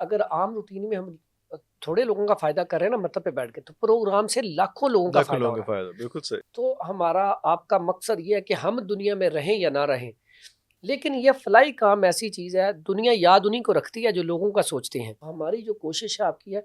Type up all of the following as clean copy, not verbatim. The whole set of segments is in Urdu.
اگر عام روٹین میں ہم تھوڑے لوگوں کا فائدہ کر رہے ہیں نا مطلب پہ بیٹھ کے، تو پروگرام سے لاکھوں لوگوں کا لاکھوں فائدہ لوگوں ہو کا رہا ہے۔ فائدہ، بالکل صحیح۔ تو ہمارا آپ کا مقصد یہ ہے کہ ہم دنیا میں رہیں یا نہ رہیں، لیکن یہ فلائی کام ایسی چیز ہے، دنیا یاد انہیں کو رکھتی ہے جو لوگوں کا سوچتے ہیں۔ ہماری جو کوشش ہے آپ کی ہے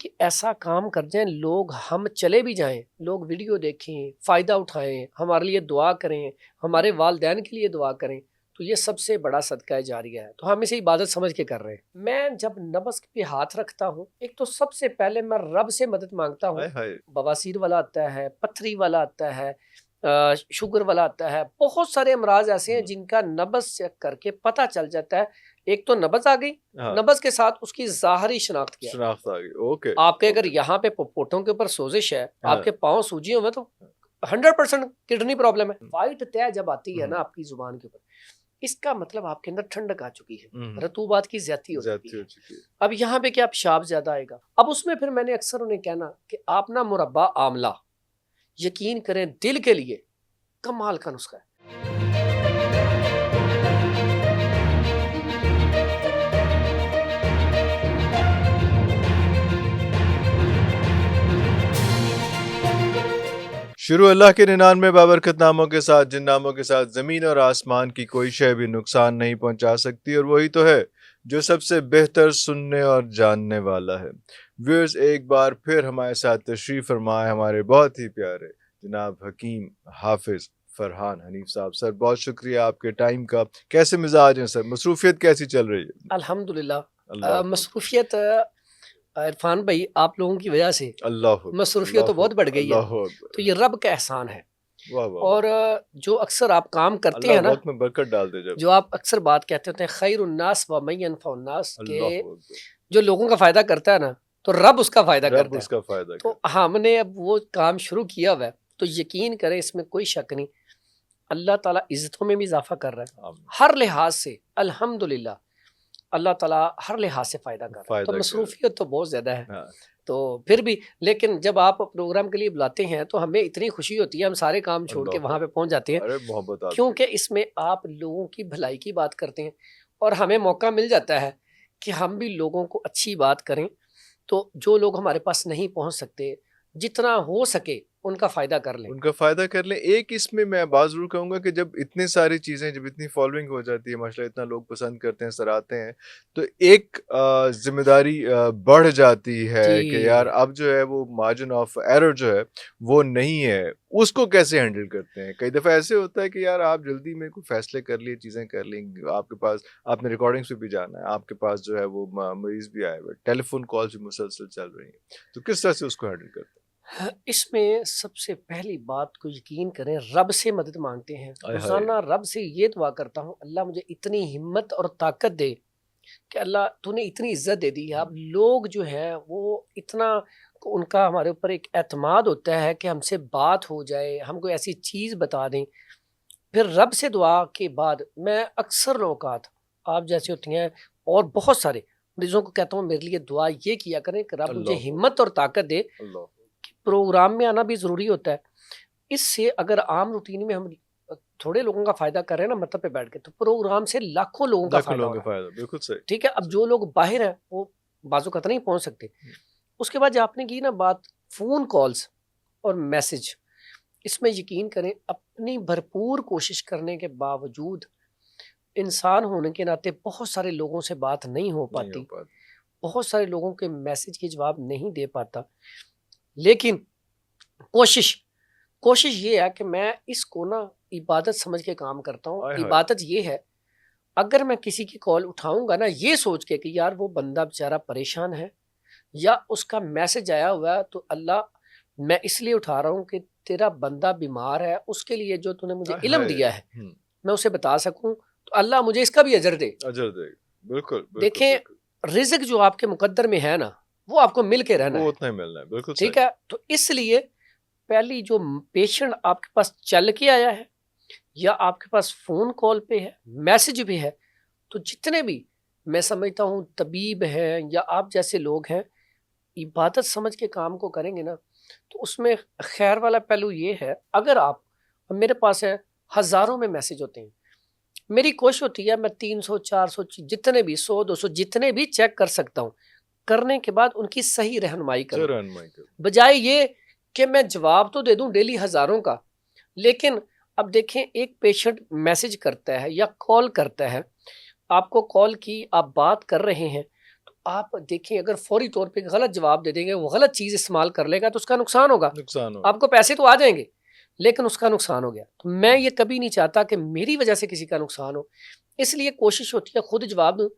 کہ ایسا کام کر جائیں، لوگ ہم چلے بھی جائیں، لوگ ویڈیو دیکھیں، فائدہ اٹھائیں، ہمارے لیے دعا کریں، ہمارے والدین کے لیے دعا کریں، تو یہ سب سے بڑا صدقہ جاریہ ہے۔ تو ہم اسے عبادت سمجھ کے کر رہے ہیں۔ میں جب نبض پہ ہاتھ رکھتا ہوں، ایک تو سب سے پہلے میں رب سے مدد مانگتا ہوں۔ ہائے ہائے، بواسیر والا آتا ہے، پتھری والا آتا ہے، شوگر والا آتا ہے، بہت سارے امراض ایسے ہیں جن کا نبض چیک کر کے پتہ چل جاتا ہے۔ ایک تو نبض آ گئی، ہاں نبض کے ساتھ اس کی ظاہری شناخت کیا ہے۔ شناخت آ گئی، اوکے آپ کے اگر یہاں پہ پوٹوں کے اوپر سوزش ہے، ہاں آپ کے پاؤں سوجی ہوئے تو 100% کڈنی پرابلم ہے۔ وائٹ تہ جب آتی ہے نا آپ کی زبان کے اوپر، اس کا مطلب آپ کے اندر ٹھنڈک آ چکی ہے، رطوبات کی زیادتی ہو چکی زیادتی ہو ہے۔ چکی ہے۔ اب یہاں پہ کیا پیشاب زیادہ آئے گا؟ اب اس میں پھر میں نے اکثر انہیں کہنا کہ آپ نا مربع آملہ، یقین کریں دل کے لیے کمال کا نسخہ ہے۔ شروع اللہ کے 99 بابرکت ناموں کے ساتھ، جن ناموں کے ساتھ زمین اور آسمان کی کوئی شے بھی نقصان نہیں پہنچا سکتی، اور وہی تو ہے جو سب سے بہتر سننے اور جاننے والا ہے۔ ویورز، ایک بار پھر ہمارے ساتھ تشریف فرمائے ہمارے بہت ہی پیارے جناب حکیم حافظ فرحان حنیف صاحب۔ سر بہت شکریہ آپ کے ٹائم کا۔ کیسے مزاج ہیں سر؟ مصروفیت کیسی چل رہی ہے؟ الحمدللہ، اللہ مصروفیت عرفان بھائی آپ لوگوں کی وجہ سے اللہ مصروفیت تو بہت بڑھ گئی ہے، اللہ تو یہ رب کا احسان ہے۔ واہ واہ، اور جو اکثر آپ کام کرتے اللہ ہیں نا، وقت میں برکت ڈال دے جب۔ جو آپ اکثر بات کہتے ہوتے ہیں خیر الناس و من ینفع الناس، کہ اللہ اکبر، جو لوگوں کا فائدہ کرتا ہے نا تو رب اس کا فائدہ رب کرتا اس ہے۔ کا فائدہ تو کرتا ہم نے اب وہ کام شروع کیا ہوا ہے، تو یقین کریں اس میں کوئی شک نہیں، اللہ تعالیٰ عزتوں میں بھی اضافہ کر رہا ہے، ہے۔ آمین۔ ہر لحاظ سے الحمدللہ اللہ تعالیٰ ہر لحاظ سے فائدہ کر رہا ہے۔ فائدہ تو کر مصروفیت تو بہت زیادہ ہے، ہاں، تو پھر بھی لیکن جب آپ پروگرام کے لیے بلاتے ہیں تو ہمیں اتنی خوشی ہوتی ہے، ہم سارے کام چھوڑ کے اللہ وہاں پہ پہنچ جاتے ہیں، ارے محبت آپ کی۔ کیونکہ اس میں آپ لوگوں کی بھلائی کی بات کرتے ہیں، اور ہمیں موقع مل جاتا ہے کہ ہم بھی لوگوں کو اچھی بات کریں۔ تو جو لوگ ہمارے پاس نہیں پہنچ سکتے، جتنا ہو سکے ان کا فائدہ کر لیں۔ ان کا فائدہ کر لیں۔ ایک اس میں میں بات ضرور کہوں گا کہ جب اتنی ساری چیزیں، جب اتنی فالوئنگ ہو جاتی ہے، ماشاءاللہ اتنا لوگ پسند کرتے ہیں، سراہتے ہیں، تو ایک ذمہ داری بڑھ جاتی ہے کہ یار جی، اب جو ہے وہ مارجن آف ایرر جو ہے وہ نہیں ہے، اس کو کیسے ہینڈل کرتے ہیں؟ کئی دفعہ ایسے ہوتا ہے کہ یار آپ جلدی میں کوئی فیصلے کر لیے، چیزیں کر لیں، آپ کے پاس آپ نے ریکارڈنگس پہ بھی جانا ہے، آپ کے پاس جو ہے وہ مریض بھی آئے ہوئے، ٹیلی فون کالز بھی مسلسل چل رہی ہیں، تو کس طرح سے اس کو ہینڈل کرتے ہیں؟ اس میں سب سے پہلی بات کو یقین کریں، رب سے مدد مانگتے ہیں۔ آئے ہائے، روزانہ رب سے یہ دعا کرتا ہوں، اللہ مجھے اتنی ہمت اور طاقت دے کہ اللہ تو نے اتنی عزت دے دی ہے۔ اب لوگ جو ہے وہ اتنا، ان کا ہمارے اوپر ایک اعتماد ہوتا ہے کہ ہم سے بات ہو جائے، ہم کوئی ایسی چیز بتا دیں۔ پھر رب سے دعا کے بعد میں اکثر اوقات آپ جیسے ہوتی ہیں اور بہت سارے مریضوں کو کہتا ہوں میرے لیے دعا یہ کیا کریں کہ رب مجھے اللہ ہمت اور طاقت دے۔ اللہ پروگرام میں آنا بھی ضروری ہوتا ہے، اس سے اگر عام روٹین میں ہم تھوڑے لوگوں کا فائدہ کر رہے ہیں نا مطلب پہ بیٹھ کے، تو پروگرام سے لاکھوں لوگوں کا لاکھوں فائدہ لوگوں ہو کا رہا ہے۔ فائدہ، بالکل صحیح۔ ٹھیک ہے، اب جو لوگ باہر ہیں وہ بعض اوقات نہیں پہنچ سکتے۔ اس کے بعد جو آپ نے کی نا بات فون کالز اور میسج، اس میں یقین کریں اپنی بھرپور کوشش کرنے کے باوجود انسان ہونے کے ناطے بہت سارے لوگوں سے بات نہیں ہو نہیں ہو پاتی، پاتا۔ بہت سارے لوگوں کے میسج کے جواب نہیں دے پاتا، لیکن کوشش یہ ہے کہ میں اس کو نا عبادت سمجھ کے کام کرتا ہوں۔ آئے ہائے، عبادت یہ ہے، اگر میں کسی کی کال اٹھاؤں گا نا یہ سوچ کے کہ یار وہ بندہ بیچارہ پریشان ہے یا اس کا میسج آیا ہوا ہے، تو اللہ میں اس لیے اٹھا رہا ہوں کہ تیرا بندہ بیمار ہے، اس کے لیے جو تو نے مجھے آئے علم ہائے، دیا ہے میں اسے بتا سکوں، تو اللہ مجھے اس کا بھی اجر دے۔ اجر دے گا، بالکل بالکل دیکھیں بالکل، رزق جو آپ کے مقدر میں ہے نا وہ آپ کو مل کے رہنا وہ ہے، اتنا ہی ملنا ہے، بالکل صحیح۔ ٹھیک ہے۔ تو اس لیے پہلی جو پیشنٹ آپ کے پاس چل کے آیا ہے یا آپ کے پاس فون کال پہ ہے، میسج بھی ہے، تو جتنے بھی میں سمجھتا ہوں طبیب ہیں یا آپ جیسے لوگ ہیں، عبادت سمجھ کے کام کو کریں گے نا تو اس میں خیر والا پہلو یہ ہے، اگر آپ میرے پاس ہے ہزاروں میں میسج ہوتے ہیں، میری کوشش ہوتی ہے میں 300 400 جتنے بھی 100 200 جتنے بھی چیک کر سکتا ہوں، کرنے کے بعد ان کی صحیح رہنمائی کروں، بجائے یہ کہ میں جواب تو دے دوں ڈیلی ہزاروں کا، لیکن اب دیکھیں ایک پیشنٹ میسج کرتا ہے یا کال کرتا ہے، آپ کو کال کی، آپ بات کر رہے ہیں، تو آپ دیکھیں اگر فوری طور پہ غلط جواب دے دیں گے، وہ غلط چیز استعمال کر لے گا تو اس کا نقصان ہوگا، آپ کو پیسے تو آ جائیں گے لیکن اس کا نقصان ہو گیا۔ تو میں یہ کبھی نہیں چاہتا کہ میری وجہ سے کسی کا نقصان ہو، اس لیے کوشش ہوتی ہے خود جواب دوں۔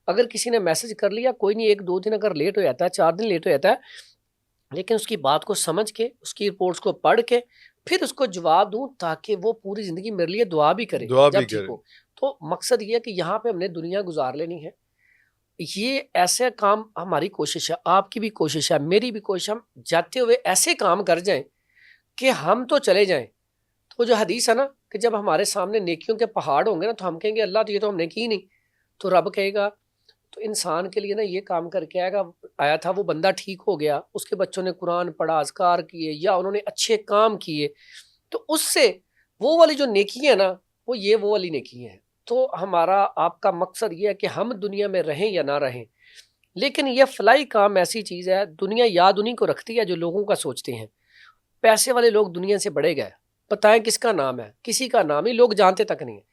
اگر کسی نے میسج کر لیا کوئی نہیں، 1 2 دن اگر لیٹ ہو جاتا ہے، 4 دن لیٹ ہو جاتا ہے، لیکن اس کی بات کو سمجھ کے، اس کی رپورٹس کو پڑھ کے پھر اس کو جواب دوں، تاکہ وہ پوری زندگی میرے لیے دعا بھی کرے جب ٹھیک ہو۔ تو مقصد یہ ہے کہ یہاں پہ ہم نے دنیا گزار لینی ہے، یہ ایسے کام ہماری کوشش ہے، آپ کی بھی کوشش ہے، میری بھی کوشش ہے، ہم جاتے ہوئے ایسے کام کر جائیں کہ ہم تو چلے جائیں۔ تو جو حدیث ہے نا کہ جب ہمارے سامنے نیکیوں کے پہاڑ ہوں گے نا تو ہم کہیں گے اللہ تو یہ تو ہم نے کی نہیں، تو رب کہے گا تو انسان کے لیے نا یہ کام کر کے آیا تھا، وہ بندہ ٹھیک ہو گیا، اس کے بچوں نے قرآن پڑھا، اذکار کیے، یا انہوں نے اچھے کام کیے، تو اس سے وہ والی جو نیکی ہے نا وہ والی نیکی ہے۔ تو ہمارا آپ کا مقصد یہ ہے کہ ہم دنیا میں رہیں یا نہ رہیں، لیکن یہ فلائی کام ایسی چیز ہے، دنیا یاد انہیں کو رکھتی ہے جو لوگوں کا سوچتے ہیں۔ پیسے والے لوگ دنیا سے بڑھے گئے، بتائیں کس کا نام ہے؟ کسی کا نام ہی لوگ جانتے تک نہیں ہیں۔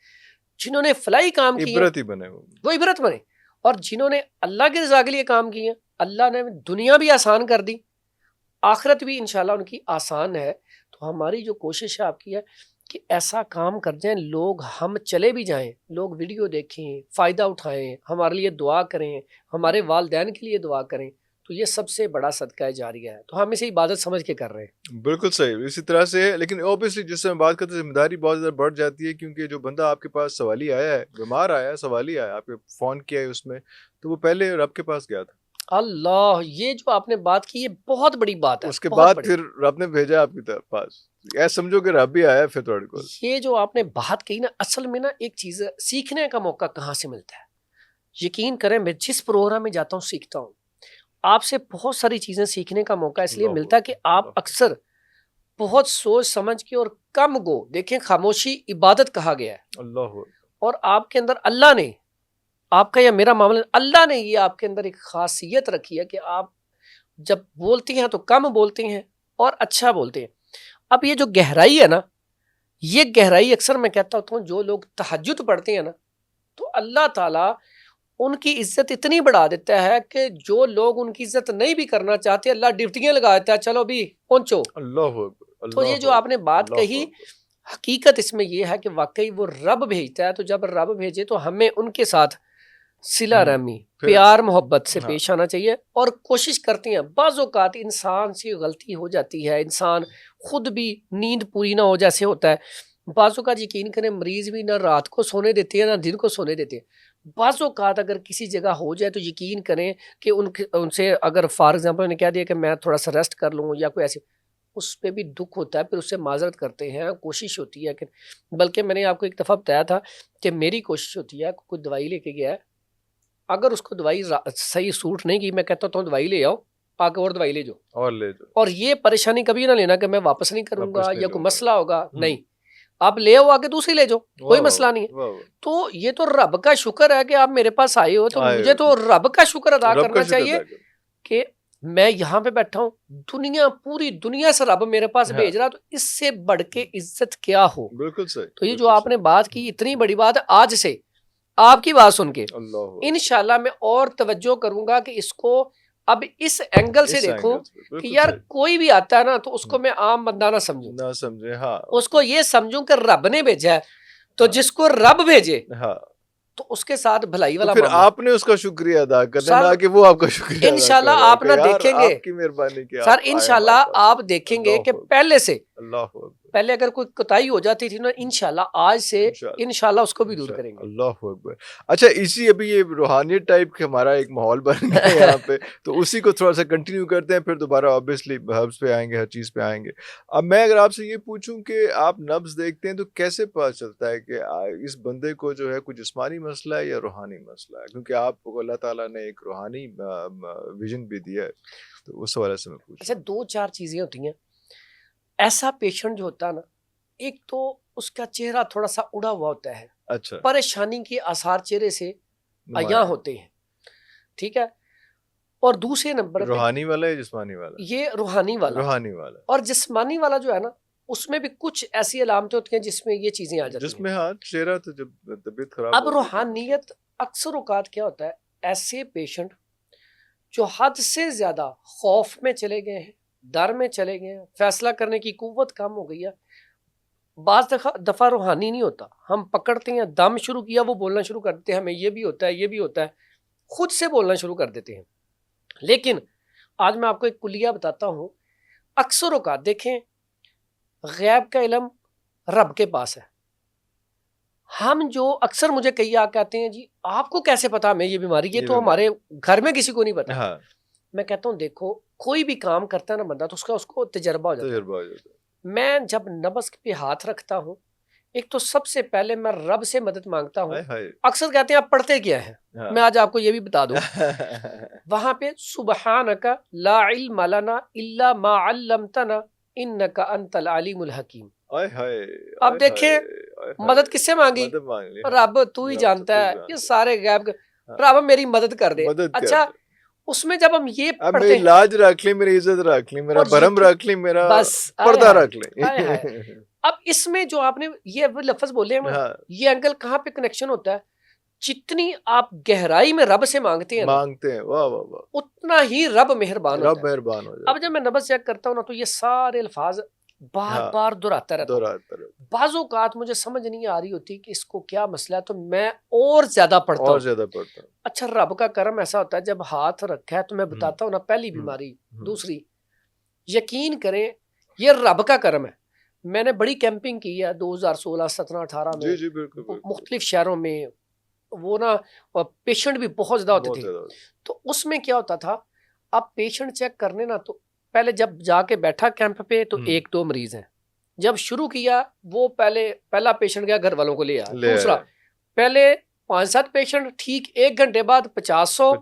جنہوں نے فلائی کام کیے عبرت ہی بنے وہ عبرت بنے، اور جنہوں نے اللہ کی رضا کے لیے کام کیے اللہ نے دنیا بھی آسان کر دی، آخرت بھی انشاءاللہ ان کی آسان ہے۔ تو ہماری جو کوشش ہے آپ کی ہے کہ ایسا کام کر جائیں لوگ، ہم چلے بھی جائیں، لوگ ویڈیو دیکھیں، فائدہ اٹھائیں، ہمارے لیے دعا کریں، ہمارے والدین کے لیے دعا کریں، تو یہ سب سے بڑا صدقہ جاریہ ہے۔ تو ہم اسے عبادت سمجھ کے کر رہے ہیں۔ بالکل صحیح، اسی طرح سے ہے، لیکن اوبیسلی جس سے ہم بات کرتے ہیں ذمہ داری بہت زیادہ بڑھ جاتی ہے، کیونکہ جو بندہ آپ کے پاس سوالی آیا ہے، بیمار آیا ہے، سوالی آیا ہے، آپ کے فون کیا ہے اس میں، تو وہ پہلے رب کے پاس گیا تھا، اللہ، یہ جو آپ نے بات کی یہ بہت بڑی بات ہے، اس کے بہت بعد بڑی۔ پھر رب نے بھیجا آپ کی پاس، ایسا سمجھو کہ رب بھی آیا ہے پھر تھوڑے کو۔ یہ جو آپ نے بات کہی نا، اصل میں نا ایک چیز ہے، سیکھنے کا موقع کہاں سے ملتا ہے؟ یقین کریں میں جس پروگرام میں جاتا ہوں سیکھتا ہوں، آپ سے بہت ساری چیزیں سیکھنے کا موقع اس لیے ملتا ہے کہ آپ اکثر بہت سوچ سمجھ کے اور کم گو، دیکھیں خاموشی عبادت کہا گیا ہے، اللہ اور آپ کے اندر اللہ نے، آپ کا یا میرا معاملہ، اللہ نے یہ آپ کے اندر ایک خاصیت رکھی ہے کہ آپ جب بولتے ہیں تو کم بولتے ہیں اور اچھا بولتے ہیں۔ اب یہ جو گہرائی ہے نا، یہ گہرائی اکثر میں کہتا ہوتا ہوں جو لوگ تہجد پڑھتے ہیں نا، تو اللہ تعالیٰ ان کی عزت اتنی بڑھا دیتا ہے کہ جو لوگ ان کی عزت نہیں بھی کرنا چاہتے اللہ ڈیوٹیاں لگا دیتا ہے، چلو بھی پہنچو۔ اللہ تو یہ جو آپ نے بات کہی، حقیقت اس میں یہ ہے کہ واقعی وہ رب بھیجتا ہے، تو جب رب بھیجے تو ہمیں ان کے ساتھ صلہ رحمی، پیار محبت سے پیش آنا چاہیے، اور کوشش کرتے ہیں۔ بعض اوقات انسان سے غلطی ہو جاتی ہے، انسان خود بھی نیند پوری نہ ہو جیسے ہوتا ہے، بعض اوقات یقین کریں مریض بھی نہ رات کو سونے دیتے ہیں نہ دن کو سونے دیتے ہیں۔ بعض اوقات اگر کسی جگہ ہو جائے تو یقین کریں کہ ان سے اگر فار ایگزامپل نے کہہ دیا کہ میں تھوڑا سا ریسٹ کر لوں یا کوئی ایسی، اس پہ بھی دکھ ہوتا ہے، پھر اس سے معذرت کرتے ہیں، کوشش ہوتی ہے کہ، بلکہ میں نے آپ کو ایک دفعہ بتایا تھا کہ میری کوشش ہوتی ہے کوئی دوائی لے کے گیا ہے، اگر اس کو دوائی صحیح سوٹ نہیں کی، میں کہتا ہوں دوائی لے آؤ، آ کے اور دوائی لے جاؤ، اور یہ پریشانی کبھی نہ لینا کہ میں واپس نہیں کروں گا یا کوئی مسئلہ ہوگا، نہیں، آپ لے آؤ آگے دوسری لے جاؤ، کوئی مسئلہ نہیں ہے۔ تو یہ تو رب کا شکر ہے کہ آپ میرے پاس آئے ہو، تو مجھے تو رب کا شکر ادا کرنا چاہیے کہ میں یہاں پہ بیٹھا ہوں، دنیا پوری دنیا سے رب میرے پاس بھیج رہا، تو اس سے بڑھ کے عزت کیا ہو؟ بالکل صحیح۔ تو یہ جو آپ نے بات کی اتنی بڑی بات ہے، آج سے آپ کی بات سن کے انشاءاللہ میں اور توجہ کروں گا کہ اس کو اب اس اینگل سے دیکھوں کہ یار کوئی بھی آتا ہے نا تو اس کو میں عام بندہ نہ سمجھوں، ہاں، اس کو یہ سمجھوں کہ رب نے بھیجا ہے، تو جس کو رب بھیجے تو اس کے ساتھ بھلائی والا پھر معاملہ، آپ نے اس کا شکریہ ادا کرنا، نہ کہ وہ آپ کا شکریہ ادا انشاءاللہ کر رہا ہے آپ نہ دیکھیں گے آپ کی مہربانی کہ سر، انشاءاللہ آپ دیکھیں گے کہ پہلے سے، اللہ پہلے اگر کوئی کوتاہی ہو جاتی تھی نا، انشاءاللہ آج سے انشاءاللہ اس کو بھی دور کریں گے۔ اللہ اکبر۔ اچھا، اسی ابھی یہ روحانیت ٹائپ کا ہمارا ایک ماحول بن گیا ہے یہاں پہ، تو اسی کو تھوڑا سا کنٹینیو کرتے ہیں، پھر دوبارہ آبویسلی ہربس پہ آئیں گے، ہر چیز پہ آئیں گے۔ اب میں اگر آپ سے یہ پوچھوں کہ آپ نبض دیکھتے ہیں تو کیسے پتہ چلتا ہے کہ اس بندے کو جو ہے کوئی جسمانی مسئلہ ہے یا روحانی مسئلہ ہے؟ کیونکہ آپ کو اللہ تعالیٰ نے ایک روحانی ویژن بھی دیا ہے، تو اس حوالے سے میں پوچھوں۔ اچھا، 2 4 چیزیں ہوتی ہیں۔ ایسا پیشنٹ جو ہوتا ہے نا، ایک تو اس کا چہرہ تھوڑا سا اڑا ہوا ہوتا ہے, اچھا پریشانی کے آثار چہرے سے عیاں نمایاں. ہوتے ہیں, ٹھیک ہے. اور دوسرے نمبر پہ روحانی والا یا جسمانی والا؟ یہ روحانی والا, روحانی والا. اور جسمانی والا جو ہے نا اس میں بھی کچھ ایسی علامتیں ہوتی ہیں جس میں یہ چیزیں آ جاتی جس ہیں. میں ہاں چہرہ تو جب طبیعت خراب اب ہوتی ہے روحانیت اکثر اوقات کیا ہوتا ہے, ایسے پیشنٹ جو حد سے زیادہ خوف میں چلے گئے ہیں, ڈر میں چلے گئے ہیں, فیصلہ کرنے کی قوت کم ہو گئی ہے. بعض دفعہ روحانی نہیں ہوتا, ہم پکڑتے ہیں, دم شروع کیا وہ بولنا شروع کر دیتے ہیں, ہمیں یہ بھی ہوتا ہے, یہ بھی ہوتا ہے, خود سے بولنا شروع کر دیتے ہیں. لیکن آج میں آپ کو ایک کلیہ بتاتا ہوں. اکثر اوقات دیکھیں, غیب کا علم رب کے پاس ہے. ہم جو اکثر مجھے کئی آ کہتے ہیں جی آپ کو کیسے پتا ہمیں یہ بیماری, یہ تو ہمارے گھر میں کسی کو نہیں پتا. ہاں میں کہتا ہوں دیکھو کوئی بھی کام کرتا ہے نا بندہ تو اس کو تجربہ ہو جاتا ہے. تجربہ ہو جاتا ہے. میں جب نبض پہ ہاتھ رکھتا ہوں, ایک تو سب سے پہلے میں رب سے مدد مانگتا ہوں. ہائے ہائے. اکثر کہتے ہیں آپ پڑھتے کیا ہیں, ہاں. میں آج آپ کو یہ بھی بتا دوں. وہاں پہ سبحانک لا علم لنا الا ما علمتنا انک انت العلیم الحکیم. ہائے ہائے. اب دیکھیں مدد کس سے مانگی, مدد مانگ لی. رب تو ہی جانتا ہے, یہ سارے غیب, رب میری مدد کر دے. اچھا اس میں جب ہم یہ اب پڑھتے میری ہیں لاج رکھ لی, میری عزت رکھ لی, میرا اور بھرم رکھ لی, میرا بس پردہ رکھ لی. اب اس میں جو آپ نے یہ لفظ بولے ہیں نا, یہ اینگل کہاں پہ کنیکشن ہوتا ہے, جتنی آپ گہرائی میں رب سے مانگتے ہیں مانگتے ہیں, واہ واہ واہ, اتنا ہی رب مہربان ہوتا رب ہے. مہربان ہو جاتا اب جب میں نبض چیک کرتا ہوں نا تو یہ سارے الفاظ بار بار دہراتا رہتا ہوں. بعض اوقات مجھے سمجھ نہیں آ رہی ہوتی کہ اس کو کیا مسئلہ ہے, تو میں اور زیادہ پڑھتا ہوں. اچھا رب کا کرم ایسا ہوتا ہے جب ہاتھ رکھا ہے تو میں بتاتا ہوں نا, پہلی بیماری, دوسری, یقین کریں یہ رب کا کرم ہے. میں نے بڑی کیمپنگ کی ہے 2016 17 18 میں مختلف شہروں میں, وہ نا پیشنٹ بھی بہت زیادہ ہوتے تھے. تو اس میں کیا ہوتا تھا, اب پیشنٹ چیک کرنے نا تو پہلے جب جا کے بیٹھا کیمپ پہ تو 1-2 مریض ہیں. جب شروع کیا وہ پہلا پیشنٹ گیا گھر والوں کو لے آیا. دوسرا پہلے 5-7 پیشنٹ, ٹھیک 1 گھنٹے بعد 50-100,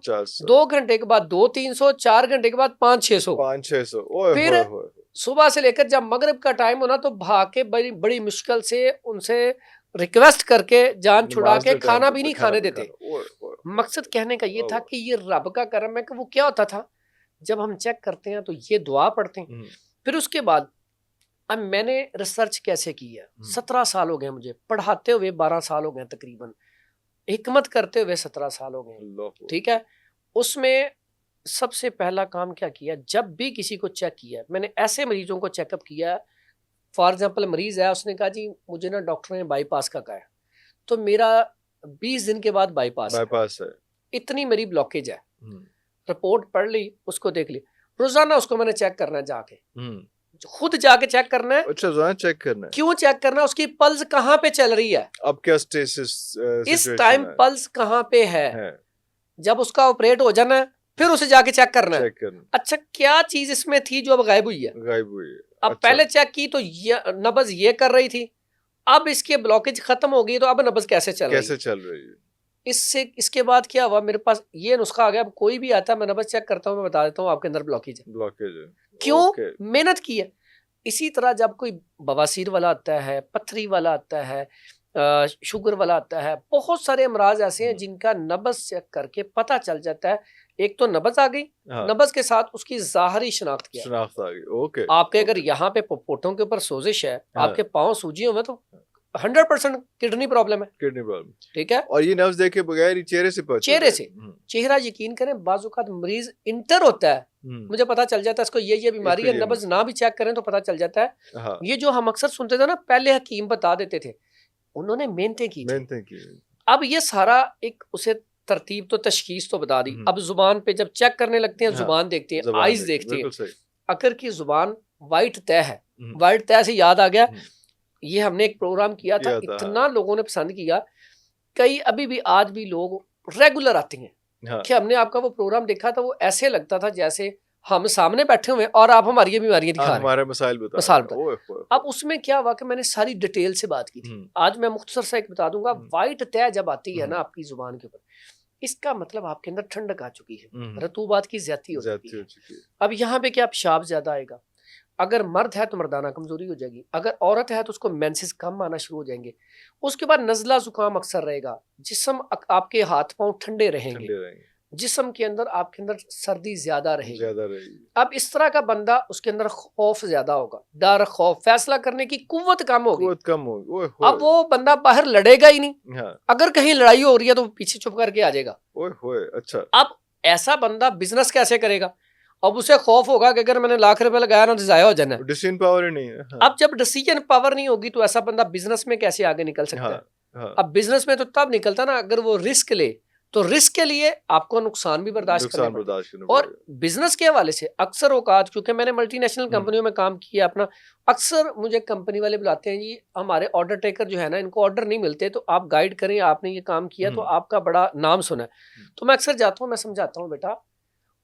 2 گھنٹے کے بعد 200-300, 4 گھنٹے کے بعد 500-600. پھر صبح سے لے کر جب مغرب کا ٹائم ہونا تو بھاگ کے بڑی مشکل سے ان سے ریکویسٹ کر کے جان چھڑا کے کھانا بھی نہیں کھانے دیتے. مقصد کہنے کا یہ تھا کہ یہ رب کا کرم ہے. کہ وہ کیا ہوتا تھا, جب ہم چیک کرتے ہیں تو یہ دعا پڑھتے ہیں, پھر اس کے بعد اب میں نے ریسرچ کیسے کی ہے, 17 سال ہو گئے مجھے پڑھاتے ہوئے, 12 سال ہو گئے تقریباً, حکمت کرتے ہوئے 17 سال ہو گئے, ٹھیک ہے. اس میں سب سے پہلا کام کیا کیا, جب بھی کسی کو چیک کیا, میں نے ایسے مریضوں کو چیک اپ کیا. فار ایگزامپل مریض ہے, اس نے کہا جی مجھے نا ڈاکٹر نے بائی پاس کا کہا ہے, تو میرا 20 دن کے بعد بائی پاس ہے, اتنی میری بلاکیج ہے. رپورٹ پڑھ لی, اس کو دیکھ لی, روزانہ اس کو میں نے چیک کرنا ہے جا کے, خود جا کے چیک کرنا ہے. اچھا روزانہ چیک کرنا ہے. کیوں چیک کرنا ہے, اس کی پلس کہاں پہ چل رہی ہے, اب کیا اسٹیٹس اس ٹائم پلس کہاں پہ ہے. جب اس کا آپریٹ ہو جانا ہے پھر اسے جا کے چیک کرنا ہے. اچھا کیا چیز اس میں تھی جو اب غائب ہوئی ہے, اب پہلے چیک کی تو نبض یہ کر رہی تھی, اب اس کے بلاکیج ختم ہو گئی تو اب نبض کیسے چل رہی ہے. اس کے بعد کیا ہوا, میرے پاس یہ نسخہ آ گیا, اب کوئی بھی آتا ہے میں نبض چیک کرتا ہوں, میں بتا دیتا ہوں آپ کے اندر بلاکیج ہے. کیوں, محنت کی ہے. اسی طرح جب کوئی بواسیر والا آتا ہے, پتھری والا آتا ہے, شوگر والا آتا ہے, بہت سارے امراض ایسے ہیں جن کا نبض چیک کر کے پتہ چل جاتا ہے. ایک تو نبض آ گئی, نبض کے ساتھ اس کی ظاہری شناخت کیا, آپ کے اگر یہاں پہ پوٹوں کے اوپر سوزش ہے, آپ کے پاؤں سوجی ہوئے تو 100% کڈنی پرابلم ہے, ٹھیک ہے. اور یہ نبض دیکھے بغیر چہرے سے چہرہ یقین کریں بعض اوقات مریض انٹر ہوتا ہے, مجھے پتا چل جاتا ہے اس کو یہ بیماری ہے, نبض نہ بھی چیک کریں تو پتا چل جاتا ہے. یہ جو ہم اکثر سنتے تھے نا, پہلے حکیم بتا دیتے تھے, انہوں نے محنتیں کی. اب یہ سارا ایک اسے ترتیب تو تشخیص تو بتا دی. اب زبان پہ جب چیک کرنے لگتے ہیں, زبان دیکھتے ہیں, آئیز دیکھتے ہیں, اگر کی زبان وائٹ طے ہے, وائٹ طے سے یاد آ گیا, یہ ہم نے ایک پروگرام کیا تھا, اتنا لوگوں نے پسند کیا, کئی ابھی بھی آج بھی لوگ ریگولر آتے ہیں کہ ہم نے آپ کا وہ پروگرام دیکھا تھا, وہ ایسے لگتا تھا جیسے ہم سامنے بیٹھے ہوئے اور آپ ہماری یہ بیماریاں دکھا رہے ہیں, ہمارے مسائل بتا. اب اس میں کیا ہوا کہ میں نے ساری ڈیٹیل سے بات کی تھی, آج میں مختصر سے ایک بتا دوں گا. وائٹ طے جب آتی ہے نا آپ کی زبان کے اوپر, اس کا مطلب آپ کے اندر ٹھنڈک آ چکی ہے, رطوبات کی زیادتی ہو چکی ہے. اب یہاں پہ کیا پیشاب زیادہ آئے گا, اگر مرد ہے تو مردانہ کمزوری ہو جائے گی، اگر عورت ہے تو اس کو مینسز کم آنا شروع ہو جائیں گے، اس کے بعد نزلہ زکام اکثر رہے گا، جسم آپ کے ہاتھ پاؤں ٹھنڈے رہیں گے، جسم کے اندر آپ کے اندر سردی زیادہ رہے گی۔ اب اس طرح کا بندہ، اس کے اندر خوف زیادہ ہوگا، ڈر، خوف، فیصلہ کرنے کی قوت کم ہوگی۔ اب وہ بندہ باہر لڑے گا ہی نہیں، اگر کہیں لڑائی ہو رہی ہے تو وہ پیچھے چھپ کر کے آ جائے گا۔ اچھا، اب ایسا بندہ بزنس کیسے کرے گا؟ اب اسے خوف ہوگا کہ اگر میں نے لاکھ روپے لگایا نا تو ضائع ہو جانا ہے، ڈیسیژن پاور ہی نہیں ہے۔ اب جب ڈیسیژن پاور نہیں ہوگی تو ایسا بندہ بزنس میں کیسے آگے نکل سکتا ہے؟ اب بزنس میں تو تب نکلتا نا اگر وہ رسک لے، تو رسک کے لیے آپ کو نقصان بھی برداشت کرنا پڑتا ہے۔ اور بزنس کے حوالے سے اکثر اوقات، کیونکہ میں نے ملٹی نیشنل کمپنیوں میں کام کیا اپنا، اکثر مجھے کمپنی والے بلاتے ہیں، جی ہمارے آرڈر ٹیکر جو ہے نا، ان کو آرڈر نہیں ملتے تو آپ گائیڈ کریں، آپ نے یہ کام کیا تو آپ کا بڑا نام سنا ہے۔ تو میں اکثر جاتا ہوں، میں سمجھاتا ہوں بیٹا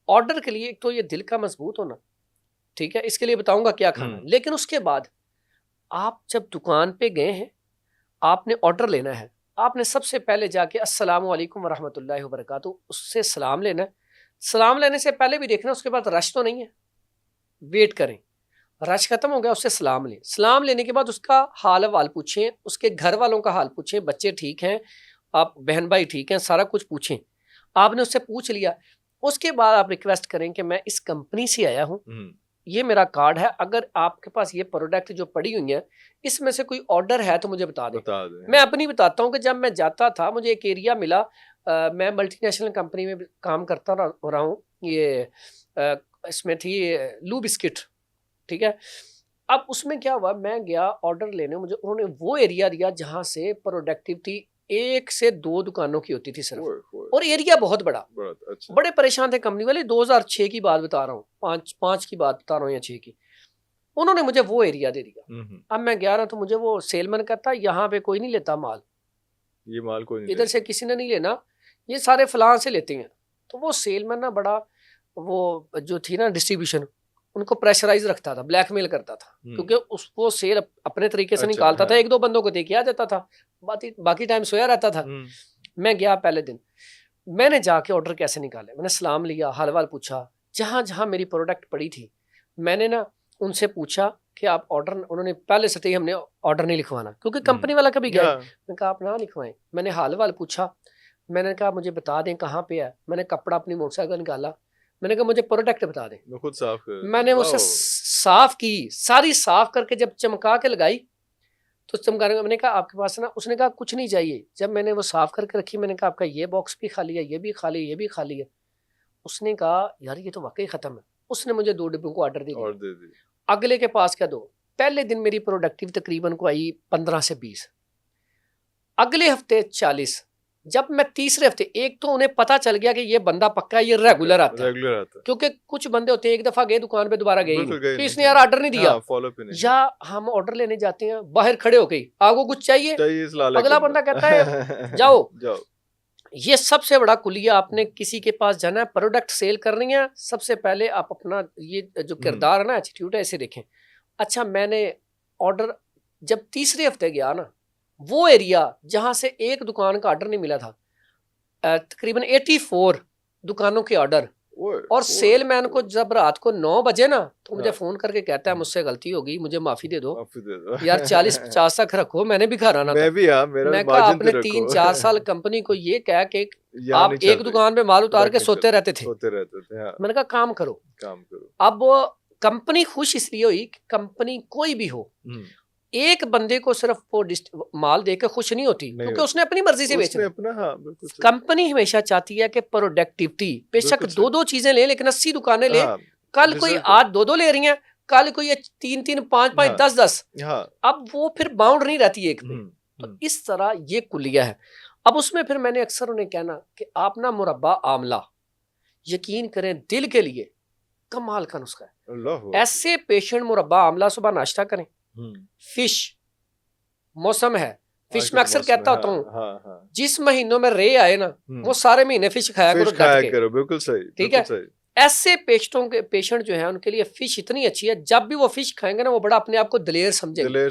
آرڈر کے لیے ایک تو یہ دل کا مضبوط ہونا، ٹھیک ہے، اس کے لیے بتاؤں گا کیا کھانا، لیکن اس کے بعد آپ جب دکان پہ گئے ہیں، آپ نے آرڈر لینا ہے، آپ نے سب سے پہلے جا کے السلام علیکم ورحمۃ اللہ وبرکاتہ اس سے سلام لینا ہے۔ سلام لینے سے پہلے بھی دیکھنا اس کے بعد رش تو نہیں ہے، ویٹ کریں، رش ختم ہو گیا اس سے سلام لیں، سلام لینے کے بعد اس کا حال احوال پوچھیں، اس کے گھر والوں کا حال پوچھیں، بچے ٹھیک ہیں، آپ بہن بھائی ٹھیک ہیں، سارا کچھ پوچھیں۔ آپ نے اس سے پوچھ لیا، اس کے بعد آپ ریکویسٹ کریں کہ میں اس کمپنی سے آیا ہوں، یہ میرا کارڈ ہے، اگر آپ کے پاس یہ پروڈکٹ جو پڑی ہوئی ہیں اس میں سے کوئی آرڈر ہے تو مجھے بتا دیں۔ میں اپنی بتاتا ہوں کہ جب میں جاتا تھا مجھے ایک ایریا ملا، میں ملٹی نیشنل کمپنی میں کام کرتا رہا ہوں، یہ اس میں تھی لو بسکٹ، ٹھیک ہے۔ اب اس میں کیا ہوا، میں گیا آرڈر لینے، مجھے انہوں نے وہ ایریا دیا جہاں سے پروڈکٹیوٹی 1 سے 2 دکانوں کی ہوتی تھی صرف، اور ایریا بہت بڑا۔ بڑے پریشان تھے کمپنی والے، 2006 کی بات بتا رہا ہوں، 5 کی بات بتا رہا ہوں یا 6 کی۔ انہوں نے مجھے وہ ایریا دے دیا۔ اب میں گیا نا تو مجھے وہ سیل مین کہتا یہاں پہ کوئی نہیں لیتا مال، یہ مال کوئی نہیں، ادھر سے کسی نے نہیں لینا، یہ سارے فلاں سے لیتے ہیں۔ تو وہ سیل مین نا بڑا، وہ جو تھی نا ڈسٹریبیوشن، ان کو پریشرائز رکھتا تھا، بلیک میل کرتا تھا، کیونکہ وہ سیل اپنے طریقے سے نکالتا تھا، 1-2 بندوں کو دے کے آ جاتا تھا، باقی ٹائم سویا رہتا تھا۔ میں گیا پہلے دن، میں نے جا کے آرڈر کیسے نکالے، میں نے سلام لیا، حال حوال پوچھا، جہاں جہاں میری پروڈکٹ پڑی تھی میں نے نا ان سے پوچھا کہ آپ آرڈر، انہوں نے پہلے سے ہی ہم نے آرڈر نہیں لکھوانا، کیونکہ کمپنی والا کبھی گیا، میں نے کہا آپ نہ لکھوائیں۔ میں نے حال حوال پوچھا، میں نے کہا مجھے بتا دیں کہاں پہ ہے، میں نے کپڑا اپنی موٹر سائیکل نکالا، میں نے کہا مجھے پروڈکٹ بتا دیں، میں خود صاف کر، میں نے اسے صاف کی، ساری صاف کر کے جب چمکا کے لگائی تو چمکانے، میں نے کہا آپ کے پاس نا، اس نے کہا کچھ نہیں چاہیے۔ جب میں نے وہ صاف کر کے رکھی، میں نے کہا آپ کا یہ باکس بھی خالی ہے، یہ بھی خالی ہے، یہ بھی خالی ہے۔ اس نے کہا یار یہ تو واقعی ختم ہے، اس نے مجھے 2 ڈبوں کو آرڈر دے دیا۔ اگلے کے پاس کیا 2، پہلے دن میری پروڈکٹیو تقریباً کو آئی 15 سے 20، اگلے ہفتے 40، جب میں تیسرے ہفتے، ایک تو انہیں پتا چل گیا کہ یہ بندہ پکا ہے، یہ ریگولر آتا ہے، کیونکہ کچھ بندے ہوتے ہیں ایک دفعہ گئے دکان پہ دوبارہ گئے نہیں، کہ اس نے یار آرڈر نہیں دیا، یا ہم آرڈر لینے جاتے ہیں باہر کھڑے ہو گئی، آگو کچھ چاہیے، اگلا بندہ کہتا ہے جاؤ۔ یہ سب سے بڑا کلیہ، آپ نے کسی کے پاس جانا ہے، پروڈکٹ سیل کرنی ہے، سب سے پہلے آپ اپنا یہ جو کردار ہے نا، ایٹیٹیوڈ ہے، اسے دیکھیں۔ اچھا میں نے آرڈر جب تیسرے ہفتے گیا نا، وہ ایریا جہاں سے ایک دکان کا آرڈر نہیں ملا تھا، تقریباً 84 دکانوں کے آرڈر، اور سیل مین کو جب رات کو 9 بجے نا تو مجھے فون کر کے کہتا ہے مجھ سے غلطی ہو گئی، مجھے معافی دے دو یار، 40-50 تک رکھو، میں نے بھی گھر آنا تھا۔ میں کہا آپ نے 3-4 سال کمپنی کو یہ کہا کہ آپ ایک دکان پہ مال اتار کے سوتے رہتے تھے، میں نے کہا کام کرو۔ اب کمپنی خوش اس لیے ہوئی کہ کمپنی کوئی بھی ہو، ایک بندے کو صرف وہ مال دے کے خوش نہیں ہوتی، کیونکہ اس نے اپنی مرضی سے بیچنا۔ کمپنی ہمیشہ چاہتی ہے کہ پروڈکٹیوٹی، بے شک 2 چیزیں لیں لیکن 80 دکانیں لیں، کل کوئی آج 2 لے رہی ہیں، کل کوئی 3-3 5-5 10-10، اب وہ پھر باؤنڈ نہیں رہتی ایک پہ۔ تو اس طرح یہ کلیہ ہے۔ اب اس میں پھر میں نے اکثر انہیں کہنا کہ آپ نا مربع آملہ، یقین کریں دل کے لیے کمال کا نسخہ ہے۔ ایسے پیشنٹ مربع آملہ صبح ناشتہ کریں، فش موسم ہے، فش میں اکثر کہتا ہوتا ہوں جس مہینوں میں رے آئے نا وہ سارے مہینے فش کھایا کرو، بالکل صحیح، ٹھیک ہے۔ ایسے پیشنٹ جو ہیں ان کے لیے فش اتنی اچھی ہے، جب بھی وہ فش کھائیں گے نا وہ بڑا اپنے آپ کو دلیر سمجھیں گے،